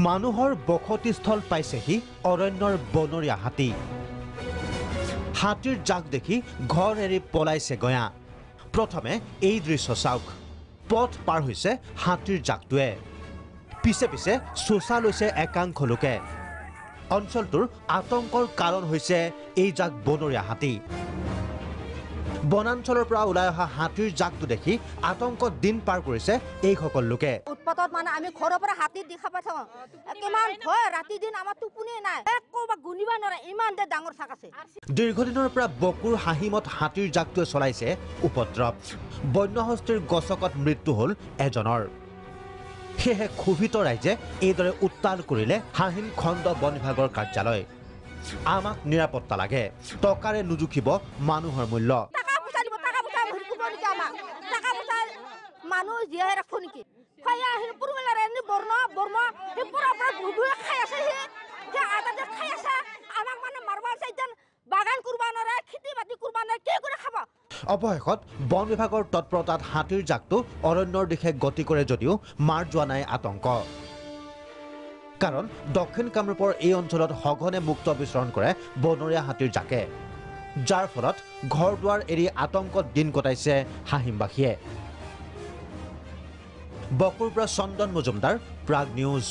মানুহৰ বসতিস্থল পাইছেহি অৰণ্যৰ বনৰীয়া হাতী। হাতীৰ জাক দেখি ঘৰ এৰি পলাইছে গঞা। প্ৰথমে এই দৃশ্য চাওক। পথ পাৰ হৈছে হাতীৰ জাকটোৱে। পিছে পিছে চোচা লৈছে একাংশ লোকে। অঞ্চলটোৰ আতংকৰ কাৰণ হৈছে এই জাক বনৰীয়া হাতী। বনাঞ্চলৰ পৰা ওলাই অহা হাতীৰ জাকটো দেখি আতংকত দিন পাৰ কৰিছে এইসকল লোকে। উৎপাতত মানে আমি ঘৰৰ পৰা হাতী দেখা পাই থাকোঁ। কিমান ভয়, ৰাতি দিন আমাৰ টোপনি নাই, ক'ৰবাত গুনিব নোৱাৰে, ইমান যে ডাঙৰ জাক আছে। দীৰ্ঘদিনৰ পৰা বকুৰ হাঁহিমত হাতীৰ জাকটোৱে চলাইছে উপদ্ৰৱ। বন্যহস্তীৰ গছকত মৃত্যু হ'ল এজনৰ। সেয়েহে ক্ষোভিত ৰাইজে এইদৰে উত্তাল কৰিলে হাহিম খণ্ড বন বিভাগৰ কাৰ্যালয়। আমাক নিৰাপত্তা লাগে, টকাৰে নুজুখিব মানুহৰ মূল্য। মানুহ জীয়াই ৰাখো নেকি? অৱশেষত বন বিভাগৰ তৎপৰতাত হাতীৰ জাকটো অৰণ্যৰ দিশে গতি কৰে যদিও মাৰ যোৱা নাই আতংক। কাৰণ দক্ষিণ কামৰূপৰ এই অঞ্চলত সঘনে মুক্ত বিচৰণ কৰে বনৰীয়া হাতীৰ জাকে, যাৰ ফলত ঘৰ দুৱাৰ এৰি আতংকত দিন কটাইছে হাহিমবাসীয়ে। বকুৰ পৰা চন্দন মজুমদাৰ, প্ৰাগ নিউজ।